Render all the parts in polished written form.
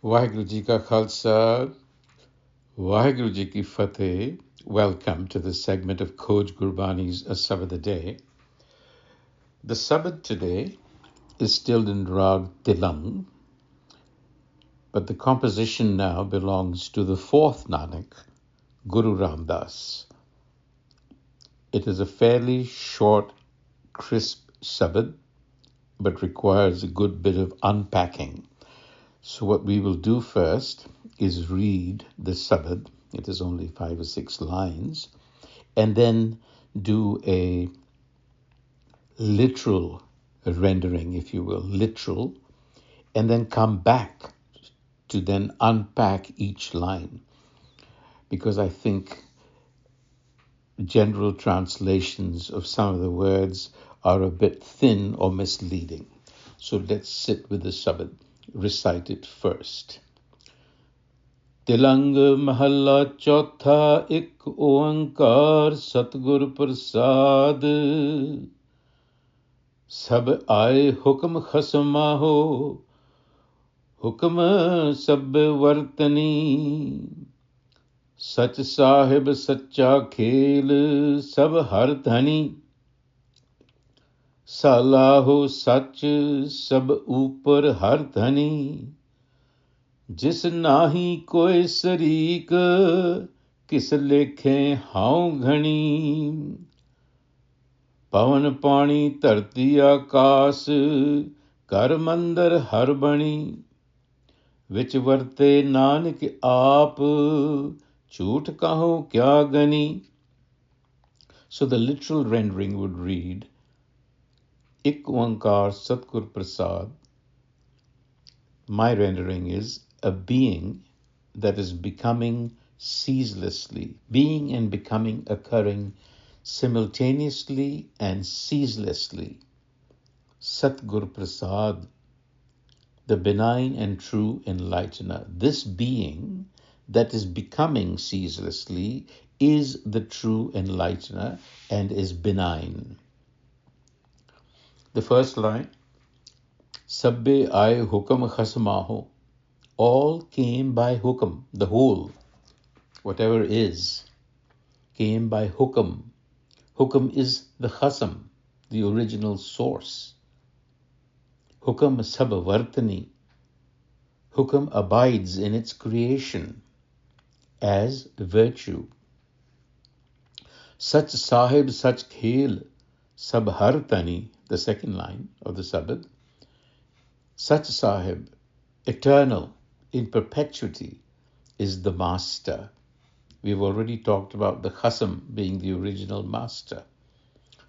Waheguru Ji Ka Khalsa, Waheguru Ji Ki Fateh. Welcome to this segment of Khoj Gurbani's a-sabad-a-day. The sabad today is still in Rag Tilang, but the composition now belongs to the fourth Nanak, Guru Ram Das. It is a fairly short, crisp sabad, but requires a good bit of unpacking. So what we will do first is read the sabad. It is only 5 or 6 lines, and then do a literal rendering, if you will, literal, and then come back to then unpack each line, because I think general translations of some of the words are a bit thin or misleading. So let's sit with the sabad, recite it first. तिलंग महला चौथा एक ओंकार सतगुर प्रसाद सब आए हुक्म खसमा हो हुक्म सब वर्तनी सच साहिब सच्चा खेल सब हर धनी सालाहो सच सब ऊपर हर धनी जिस नाही कोई शरीक किस लेखे हाउ घनी पवन पानी धरती आकाश कर मंदर हर बणी विच वर्ते नानक आप झूठ कहो क्या Ghani. So the literal rendering would read, Ik Oankar Satgur Prasad. My rendering is a being that is becoming ceaselessly, being and becoming occurring simultaneously and ceaselessly. Satgur Prasad, the benign and true enlightener. This being that is becoming ceaselessly is the true enlightener and is benign. The first line, Sabh Aae Hukam Khasmaho. All came by hukam, the whole, whatever is, came by hukam. Hukam is the khasam, the original source. Hukam sab vartani. Hukam abides in its creation as virtue. Sach sahib sach khel sab har tani, the second line of the sabad. Sach sahib, eternal, in perpetuity, is the master. We've already talked about the khasam being the original master.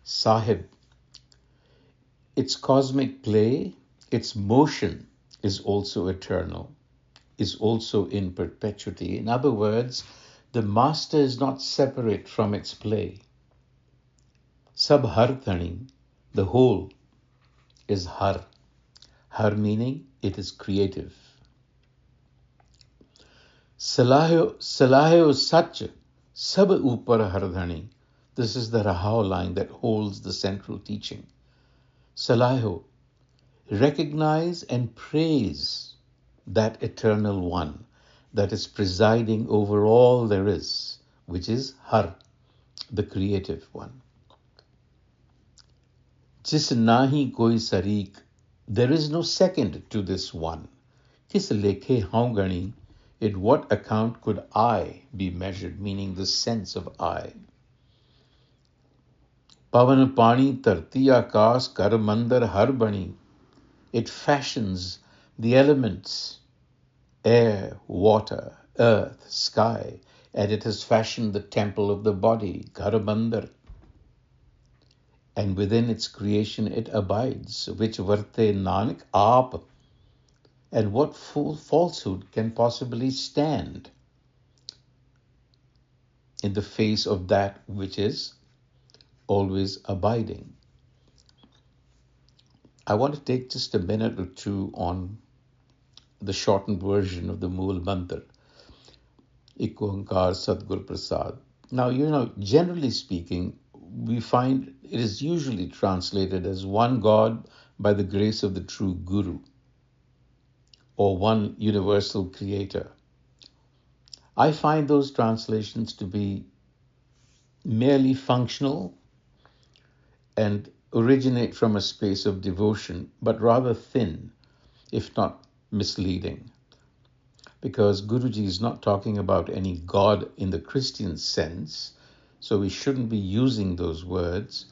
Sahib, its cosmic play, its motion is also eternal, is also in perpetuity. In other words, the master is not separate from its play. Sab har thani, the whole, is har. Har meaning it is creative. Salahe sach sab upar har dhani. This is the Rahao line that holds the central teaching. Salaho, recognize and praise that eternal one that is presiding over all there is, which is Har, the creative one. Jis nahi koi sarik, there is no second to this one. Kis lekhe haun gani, in what account could I be measured, meaning the sense of I. Pavan pani tarti akas kar mandar har bani. It fashions the elements, air, water, earth, sky, and it has fashioned the temple of the body, Ghar Mandar. And within its creation it abides, which varte nanak aap. And what falsehood can possibly stand in the face of that which is always abiding? I want to take just a minute or two on the shortened version of the Mool Mantra, Ik Oankar Satgur Prasad. Now, generally speaking, we find it is usually translated as one God by the grace of the true Guru. or one universal creator. I find those translations to be merely functional and originate from a space of devotion, but rather thin, if not misleading. Because Guruji is not talking about any God in the Christian sense, so we shouldn't be using those words.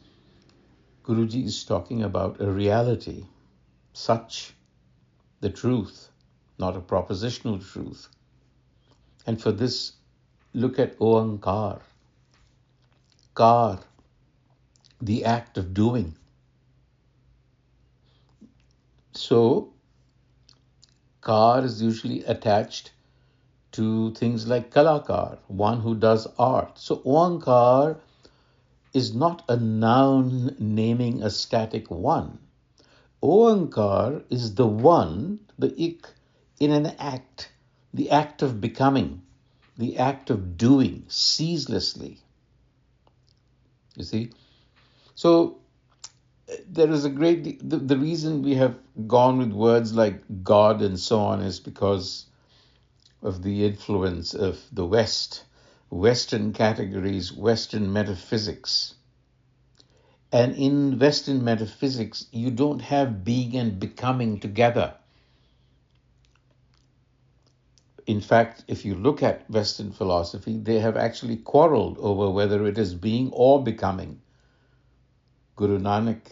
Guruji is talking about a reality, such, the truth, not a propositional truth. And for this, look at Oankar. Kar, the act of doing. So, Kar is usually attached to things like Kalakar, one who does art. So, Oankar is not a noun naming a static one. Oankar is the one, the ik, in an act, the act of becoming, the act of doing ceaselessly. You see? So there is a great, the reason we have gone with words like God and so on is because of the influence of the West, Western categories, Western metaphysics. And in Western metaphysics, you don't have being and becoming together. In fact, if you look at Western philosophy, they have actually quarreled over whether it is being or becoming. Guru Nanak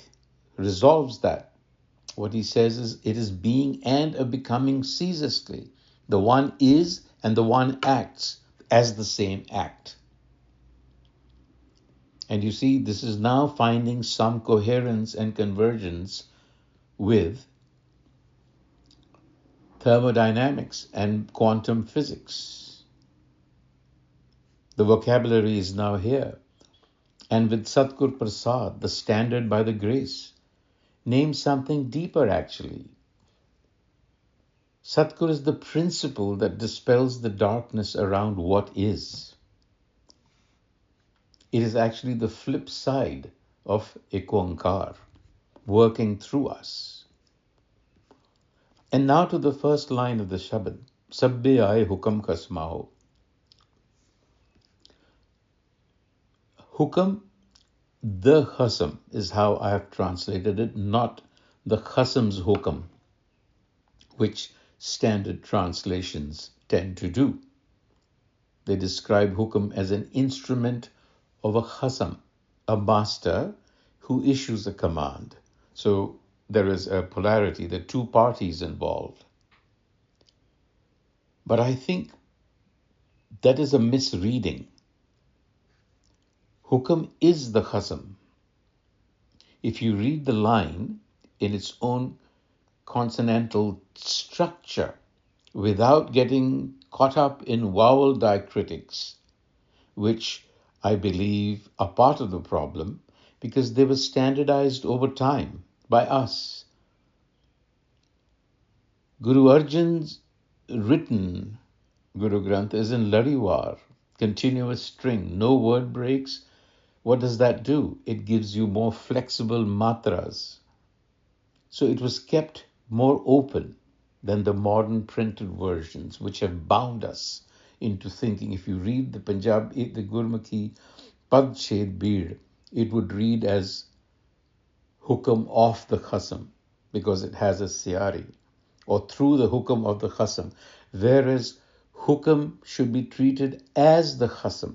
resolves that. What he says is it is being and a becoming ceaselessly. The one is and the one acts as the same act. And you see, this is now finding some coherence and convergence with thermodynamics and quantum physics. The vocabulary is now here. And with Satgur Prasad, the standard by the grace, name something deeper actually. Satgur is the principle that dispels the darkness around what is. It is actually the flip side of Ekonkar, working through us. And now to the first line of the Shabad, Sabh Aae Hukam Kasmaho. Hukam, the Khasam, is how I have translated it, not the Khasam's Hukam, which standard translations tend to do. They describe Hukam as an instrument of a Khasam, a master who issues a command. So there is a polarity, there are two parties involved. But I think that is a misreading. Hukam is the Khasam. If you read the line in its own consonantal structure without getting caught up in vowel diacritics, which I believe are part of the problem because they were standardized over time by us. Guru Arjan's written Guru Granth is in Lariwar, continuous string, no word breaks. What does that do? It gives you more flexible matras. So it was kept more open than the modern printed versions, which have bound us into thinking. If you read the Punjab, the Gurmukhi Pad Shed Beed, it would read as Hukam of the Khasam, because it has a Siyari, or through the Hukam of the Khasam, whereas Hukam should be treated as the Khasam.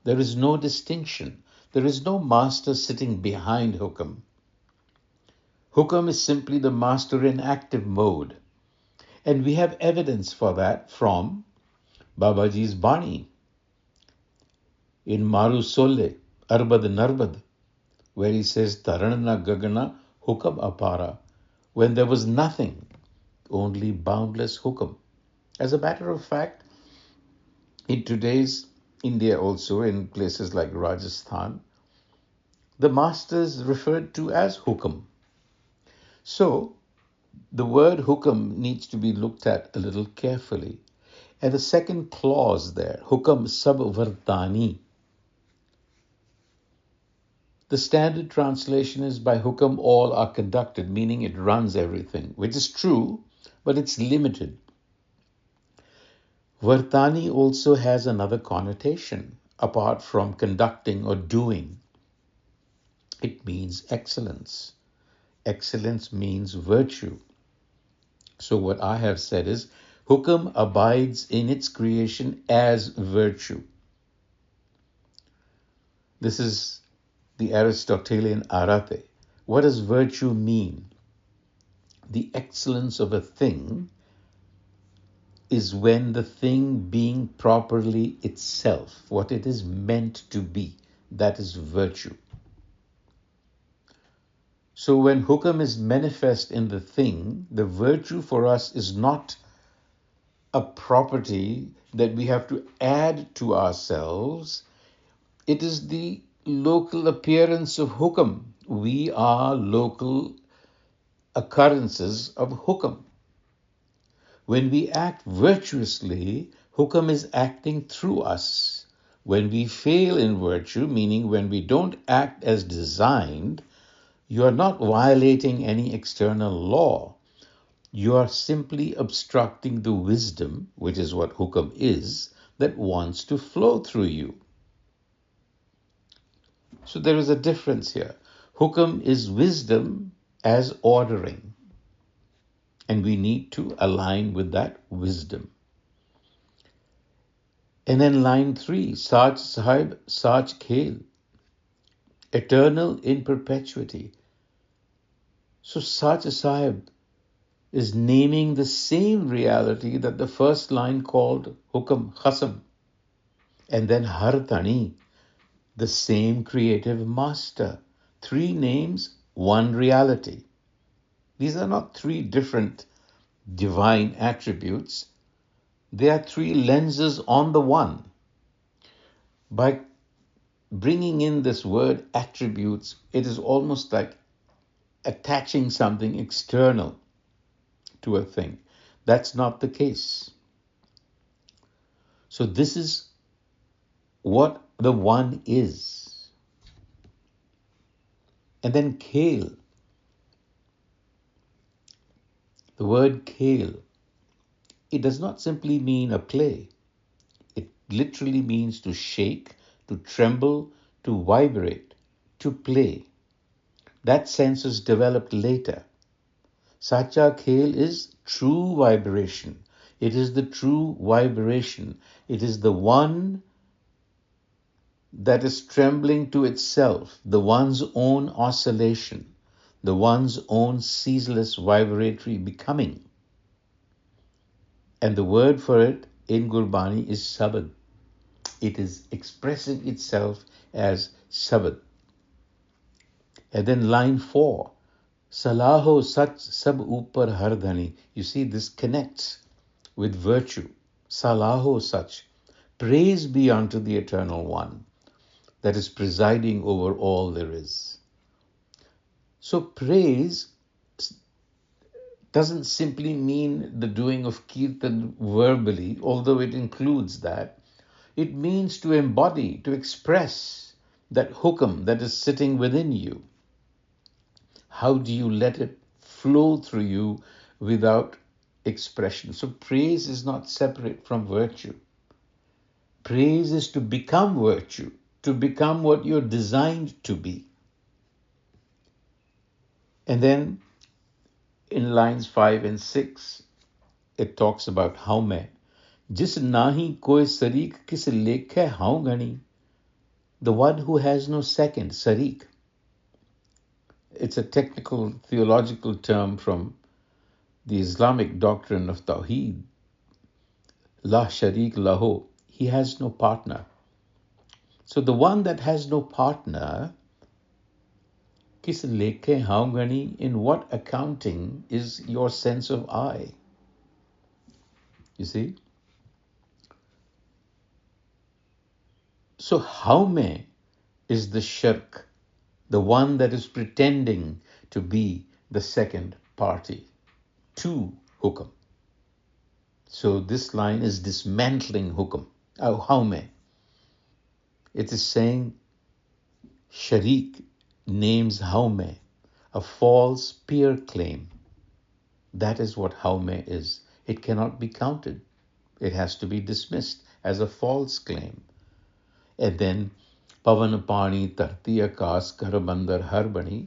There is no distinction. There is no master sitting behind Hukam. Hukam is simply the master in active mode. And we have evidence for that from Babaji's Bani in Maru Solle, Arbad Narbad, where he says, Taranna Gagana Hukam Apara, when there was nothing, only boundless Hukam. As a matter of fact, in today's India also, in places like Rajasthan, the master is referred to as Hukam. So, the word Hukam needs to be looked at a little carefully. And the second clause there, Hukam Sabvartani. The standard translation is by Hukam all are conducted, meaning it runs everything, which is true, but it's limited. Vartani also has another connotation apart from conducting or doing. It means excellence. Excellence means virtue. So what I have said is, Hukam abides in its creation as virtue. This is the Aristotelian arate. What does virtue mean? The excellence of a thing is when the thing being properly itself, what it is meant to be, that is virtue. So when hukam is manifest in the thing, the virtue for us is not a property that we have to add to ourselves. It is the local appearance of hukam. We are local occurrences of hukam. When we act virtuously, hukam is acting through us. When we fail in virtue, meaning when we don't act as designed, you are not violating any external law. You are simply obstructing the wisdom, which is what hukam is, that wants to flow through you. So there is a difference here. Hukam is wisdom as ordering, and we need to align with that wisdom. And then line 3, Sabh Sahib, Sabh Khel, eternal in perpetuity. So Sabh Sahib is naming the same reality that the first line called Hukam Khasam. And then Hartani, the same creative master. 3 names, 1 reality. These are not 3 different divine attributes. They are 3 lenses on the one. By bringing in this word attributes, it is almost like attaching something external to a thing. That's not the case. So this is what the one is. And then Khel. The word Khel, it does not simply mean a play. It literally means to shake, to tremble, to vibrate, to play. That sense is developed later. Sacha Khel is true vibration. It is the true vibration. It is the one that is trembling to itself, the one's own oscillation, the one's own ceaseless vibratory becoming. And the word for it in Gurbani is sabad. It is expressing itself as sabad. And then line 4, Salaho sach sab upar har dhani. You see, this connects with virtue. Salaho sach. Praise be unto the Eternal One that is presiding over all there is. So praise doesn't simply mean the doing of kirtan verbally, although it includes that. It means to embody, to express that hukam that is sitting within you. How do you let it flow through you without expression? So praise is not separate from virtue. Praise is to become virtue, to become what you're designed to be. And then in lines 5 and 6, it talks about how mein. Jis nahi koi sarik kis lekhe how gani. The one who has no second, sarik. It's a technical theological term from the Islamic doctrine of Tawheed. La sharik laho. He has no partner. So the one that has no partner, kis lekhe how gani, in what accounting is your sense of I? You see? So how mein is the shirk, the one that is pretending to be the second party to hukam. So this line is dismantling hukam. How mein. It is saying sharik names how mein, a false peer claim. That is what haume is. It cannot be counted. It has to be dismissed as a false claim. And then Pavan Pani Tarti Akas Karabandar Harbani,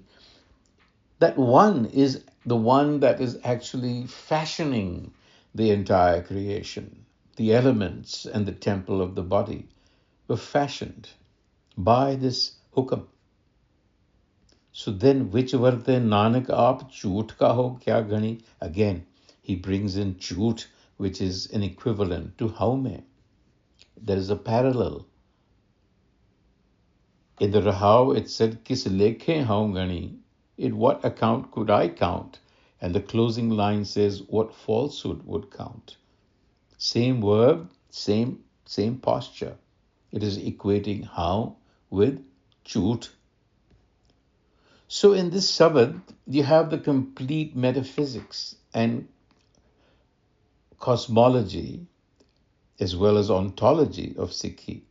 that one is the one that is actually fashioning the entire creation. The elements and the temple of the body were fashioned by this hukam. So then, which varte Nanak aap jhoot ka ho kya gani? Again, he brings in jhoot, which is an equivalent to haume. There is a parallel. In the Rahav, it said, Kis lekhe haun gani? In what account could I count? And the closing line says, what falsehood would count? Same verb, same posture. It is equating how with jhoot. So in this Sabad, you have the complete metaphysics and cosmology as well as ontology of Sikhi.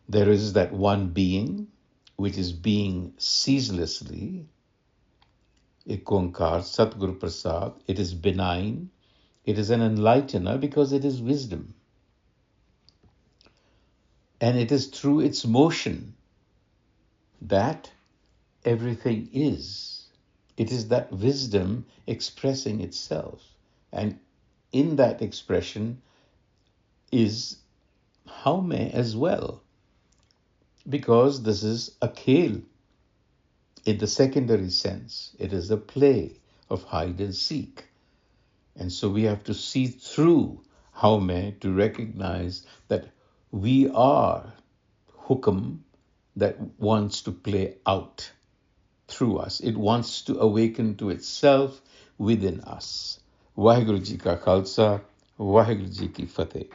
There is that one being, which is being ceaselessly, Ekonkar, Satguru Prasad. It is benign. It is an enlightener because it is wisdom. And it is through its motion that everything is. It is that wisdom expressing itself. And in that expression is haume as well. Because this is a khel. In the secondary sense, it is a play of hide and seek. And so we have to see through haume to recognize that we are hukam that wants to play out through us. It wants to awaken to itself within us. Waheguru Ji Ka Khalsa, Waheguru Ji Ki Fateh.